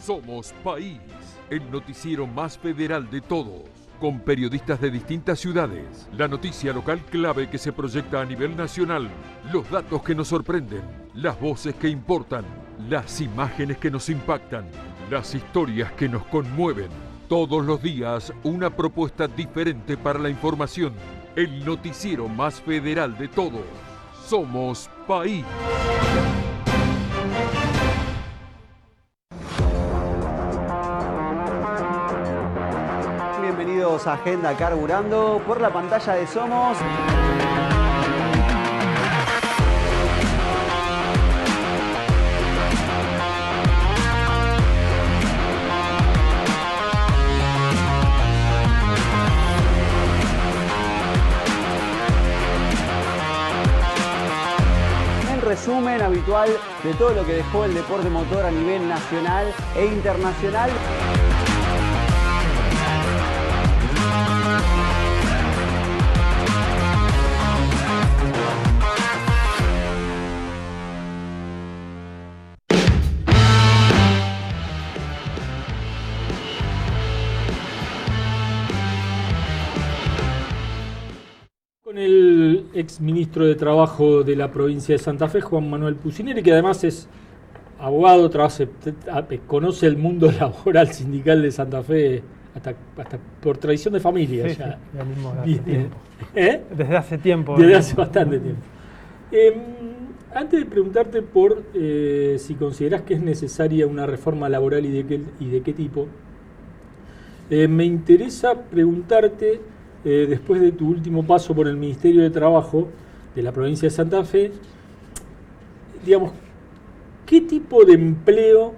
Somos País, el noticiero más federal de todos, con periodistas de distintas ciudades, la noticia local clave que se proyecta a nivel nacional, los datos que nos sorprenden, las voces que importan, las imágenes que nos impactan, las historias que nos conmueven. Todos los días una propuesta diferente para la información, el noticiero más federal de todos. Somos País. Bienvenidos a Agenda Carburando por la pantalla de Somos. Resumen habitual de todo lo que dejó el deporte motor a nivel nacional e internacional. Con el ex ministro de Trabajo de la provincia de Santa Fe, Juan Manuel Pucineri, que además es abogado, conoce el mundo laboral sindical de Santa Fe hasta por tradición de familia. Sí, ya. Sí, mismo desde hace tiempo. Desde hace tiempo. Desde hace bastante tiempo. Antes de preguntarte por si considerás que es necesaria una reforma laboral y de qué tipo, me interesa preguntarte, después de tu último paso por el Ministerio de Trabajo de la provincia de Santa Fe, digamos, ¿qué tipo de empleo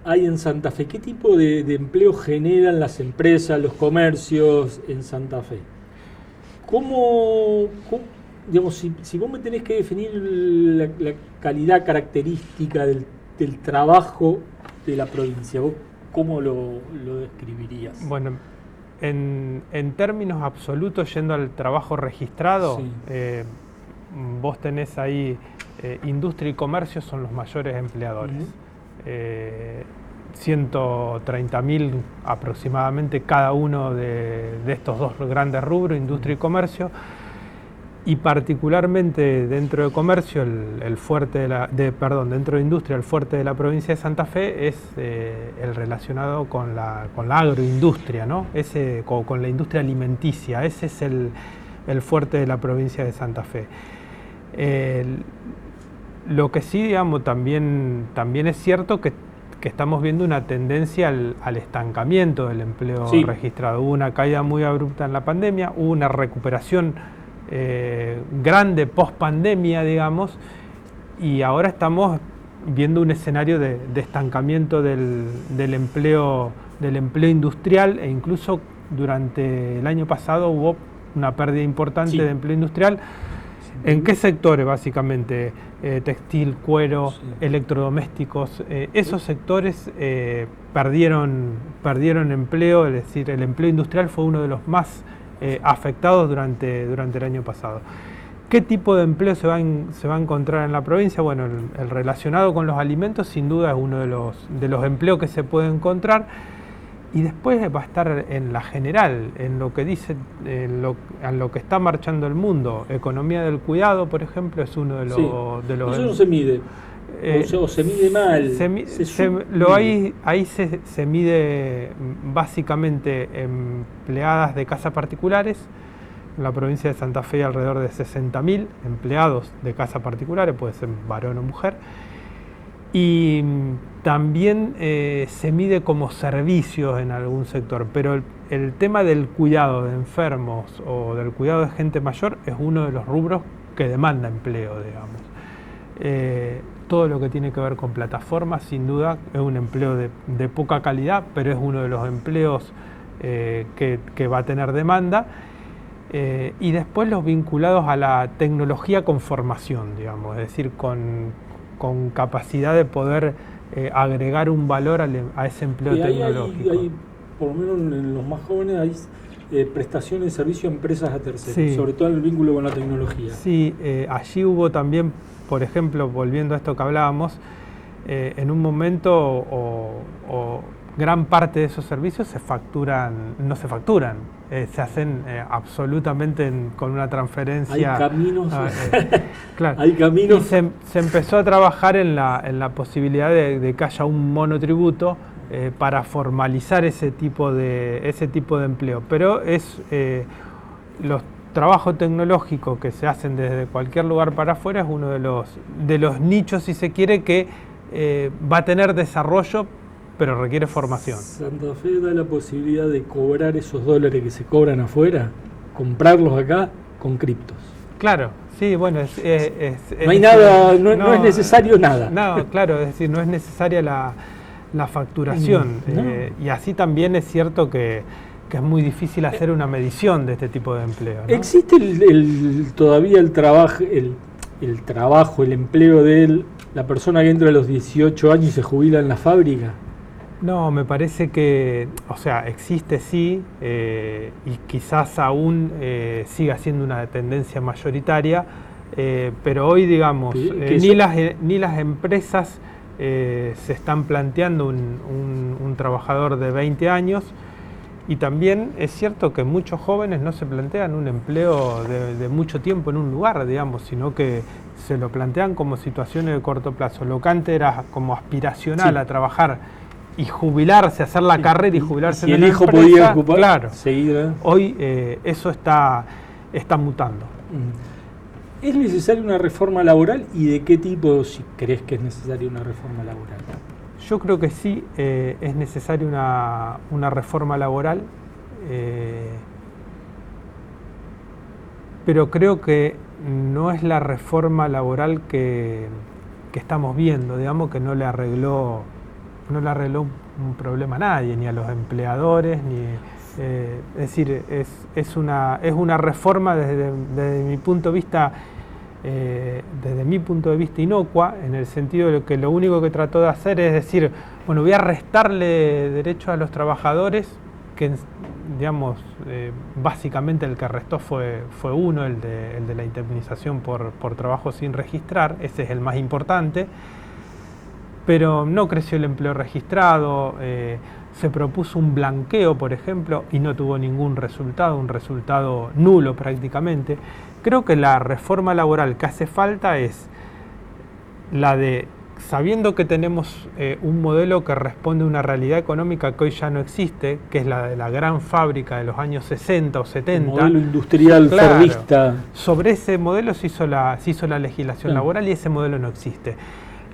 hay en Santa Fe? ¿Qué tipo de empleo generan las empresas, los comercios en Santa Fe? ¿Cómo digamos, si vos me tenés que definir la calidad característica del trabajo de la provincia, ¿vos cómo lo describirías? Bueno, en términos absolutos, yendo al trabajo registrado, sí. Vos tenés ahí industria y comercio son los mayores empleadores. 130.000 aproximadamente cada uno de estos dos grandes rubros, industria y comercio. Y particularmente dentro de comercio, el fuerte dentro de industria, el fuerte de la provincia de Santa Fe es el relacionado con la agroindustria, ¿no? Con la industria alimenticia. Ese es el fuerte de la provincia de Santa Fe. Lo que sí, digamos, también es cierto que estamos viendo una tendencia al estancamiento del empleo registrado. Hubo una caída muy abrupta en la pandemia, hubo una recuperación grande post pandemia, digamos, y ahora estamos viendo un escenario de estancamiento del empleo industrial, e incluso durante el año pasado hubo una pérdida importante de empleo industrial. ¿En qué sectores? Básicamente textil, cuero, electrodomésticos. Esos sectores perdieron empleo, es decir, el empleo industrial fue uno de los más afectados durante el año pasado. ¿Qué tipo de empleo se va a encontrar en la provincia? Bueno, el relacionado con los alimentos sin duda es uno de los empleos que se puede encontrar, y después va a estar en la general, en lo que dice, en lo que está marchando el mundo. Economía del cuidado, por ejemplo, es uno de los... Eso no se mide. O se mide mal. Ahí se mide básicamente empleadas de casas particulares. En la provincia de Santa Fe hay alrededor de 60.000 empleados de casas particulares, puede ser varón o mujer. Y también se mide como servicios en algún sector, pero el tema del cuidado de enfermos o del cuidado de gente mayor es uno de los rubros que demanda empleo, digamos. Todo lo que tiene que ver con plataformas, sin duda, es un empleo de poca calidad, pero es uno de los empleos que va a tener demanda. Y después los vinculados a la tecnología con formación, digamos, es decir, con capacidad de poder agregar un valor a ese empleo tecnológico. Hay, por lo menos en los más jóvenes, hay prestaciones de servicio a empresas a terceros, sobre todo en el vínculo con la tecnología. Sí, allí hubo también, por ejemplo, volviendo a esto que hablábamos, en un momento o gran parte de esos servicios no se facturan, se hacen absolutamente con una transferencia. Hay caminos. Claro. Hay caminos. Y se empezó a trabajar en la posibilidad de que haya un monotributo para formalizar ese tipo de empleo. Pero los trabajos tecnológicos que se hacen desde cualquier lugar para afuera es uno de los nichos, si se quiere, que va a tener desarrollo, pero requiere formación. Santa Fe da la posibilidad de cobrar esos dólares que se cobran afuera, comprarlos acá con criptos. Claro, sí, bueno, no hay nada, no es necesario nada. No, claro, es decir, no es necesaria la facturación. No. Y así también es cierto que es muy difícil hacer una medición de este tipo de empleo, ¿no? ¿Existe todavía el trabajo, el empleo de la persona que entra a los 18 años y se jubila en la fábrica? No, me parece que, o sea, existe sí, y quizás aún siga siendo una tendencia mayoritaria, pero hoy, digamos, ni las empresas se están planteando un trabajador de 20 años, y también es cierto que muchos jóvenes no se plantean un empleo de mucho tiempo en un lugar, digamos, sino que se lo plantean como situaciones de corto plazo. Lo que antes era como aspiracional a trabajar y jubilarse, hacer la carrera y jubilarse en la empresa. Si el hijo podía ocupar, claro, seguir. Hoy eso está mutando. ¿Es necesaria una reforma laboral y de qué tipo, si crees que es necesaria una reforma laboral? Yo creo que sí, es necesaria una reforma laboral, pero creo que no es la reforma laboral que estamos viendo, digamos, que no le arregló un problema a nadie, ni a los empleadores, es decir, es una reforma desde mi punto de vista inocua, en el sentido de que lo único que trató de hacer es decir, bueno, voy a restarle derechos a los trabajadores, que digamos, básicamente el que restó fue uno, el de la indemnización por trabajo sin registrar, ese es el más importante. Pero no creció el empleo registrado, se propuso un blanqueo, por ejemplo, y no tuvo ningún resultado, un resultado nulo prácticamente. Creo que la reforma laboral que hace falta es la de, sabiendo que tenemos un modelo que responde a una realidad económica que hoy ya no existe, que es la de la gran fábrica de los años 60 o 70. El modelo industrial fordista. Sobre ese modelo se hizo la legislación laboral y ese modelo no existe.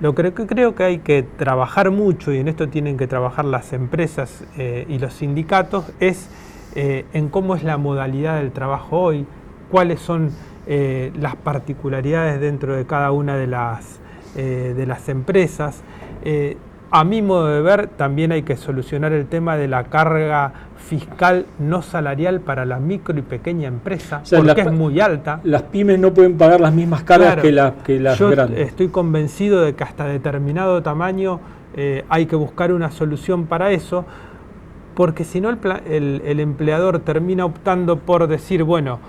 Lo que creo que hay que trabajar mucho, y en esto tienen que trabajar las empresas y los sindicatos, es en cómo es la modalidad del trabajo hoy, cuáles son las particularidades dentro de cada una de las empresas. A mi modo de ver, también hay que solucionar el tema de la carga fiscal no salarial para la micro y pequeña empresa, o sea, porque es muy alta. Las pymes no pueden pagar las mismas cargas que las yo grandes. Estoy convencido de que hasta determinado tamaño hay que buscar una solución para eso, porque si no el empleador termina optando por decir, bueno,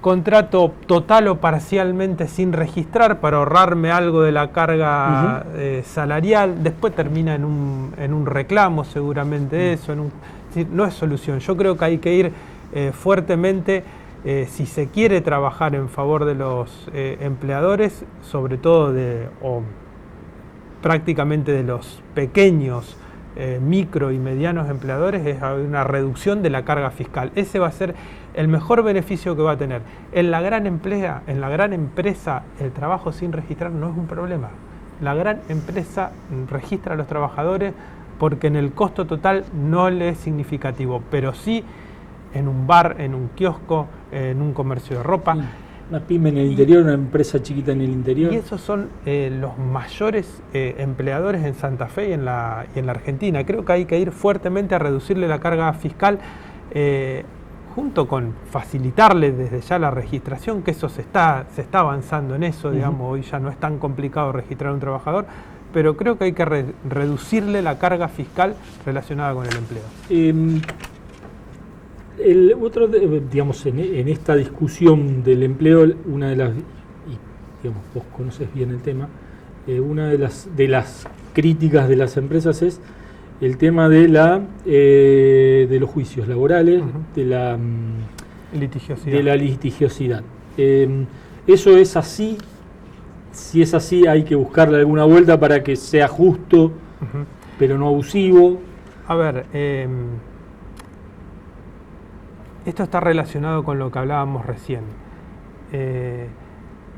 contrato total o parcialmente sin registrar para ahorrarme algo de la carga salarial, después termina en un reclamo seguramente eso, no es solución. Yo creo que hay que ir fuertemente, si se quiere trabajar en favor de los empleadores, sobre todo prácticamente de los pequeños micro y medianos empleadores, es una reducción de la carga fiscal. Ese va a ser el mejor beneficio que va a tener. En la gran empresa, el trabajo sin registrar no es un problema. La gran empresa registra a los trabajadores porque en el costo total no le es significativo, pero sí en un bar, en un kiosco, en un comercio de ropa. Una pyme en el interior, una empresa chiquita en el interior. Y esos son los mayores empleadores en Santa Fe y en la Argentina. Creo que hay que ir fuertemente a reducirle la carga fiscal, junto con facilitarle desde ya la registración, que eso se está avanzando en eso, digamos, hoy ya no es tan complicado registrar a un trabajador, pero creo que hay que reducirle la carga fiscal relacionada con el empleo. Digamos, en esta discusión del empleo, una de las, y digamos, vos conoces bien el tema, una de las críticas de las empresas es el tema de los juicios laborales, de la litigiosidad. ¿Eso es así? Si es así, hay que buscarle alguna vuelta para que sea justo, pero no abusivo. A ver, esto está relacionado con lo que hablábamos recién.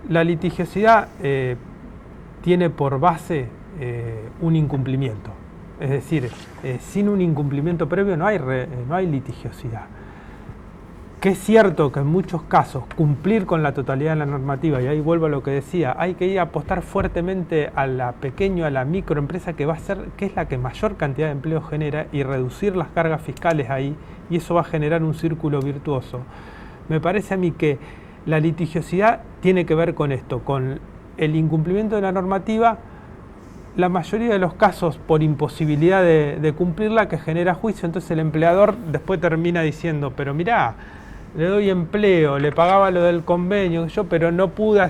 La litigiosidad tiene por base un incumplimiento. Es decir, sin un incumplimiento previo no hay litigiosidad. Que es cierto que en muchos casos cumplir con la totalidad de la normativa, y ahí vuelvo a lo que decía, hay que ir a apostar fuertemente a la pequeña, a la microempresa que es la que mayor cantidad de empleo genera, y reducir las cargas fiscales ahí, y eso va a generar un círculo virtuoso. Me parece a mí que la litigiosidad tiene que ver con esto, con el incumplimiento de la normativa, la mayoría de los casos por imposibilidad de cumplirla, que genera juicio. Entonces el empleador después termina diciendo, pero mirá, le doy empleo, le pagaba lo del convenio, pero no pude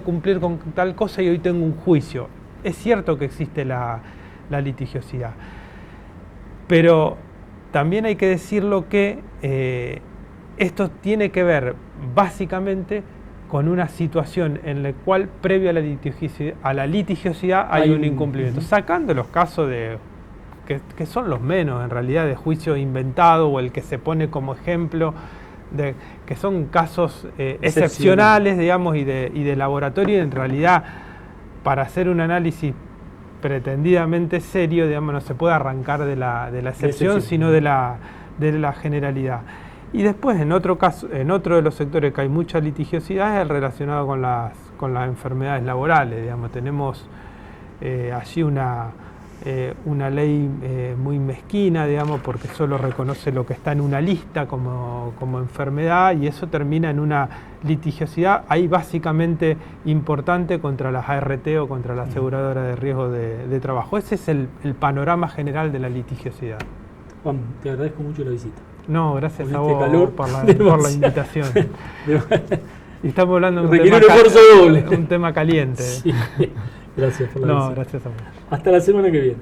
cumplir con tal cosa y hoy tengo un juicio. Es cierto que existe la litigiosidad, pero también hay que decirlo que esto tiene que ver básicamente con una situación en la cual previo a la litigiosidad hay un incumplimiento. Sacando los casos que son los menos en realidad de juicio inventado, o el que se pone como ejemplo, que son casos excepcionales, digamos, y de laboratorio, y en realidad para hacer un análisis pretendidamente serio, digamos, no se puede arrancar de la excepción, sino de la generalidad. Y después, en otro caso, en otro de los sectores que hay mucha litigiosidad, es el relacionado con las enfermedades laborales. Digamos, tenemos allí una ley muy mezquina, digamos, porque solo reconoce lo que está en una lista como enfermedad, y eso termina en una litigiosidad ahí básicamente importante contra las ART o contra la aseguradora de riesgo de trabajo. Ese es el panorama general de la litigiosidad. Juan, te agradezco mucho la visita. No, gracias a vos calor, por la invitación. Y estamos hablando de un un tema caliente. Sí. Gracias por la visita. Gracias a vos. Hasta la semana que viene.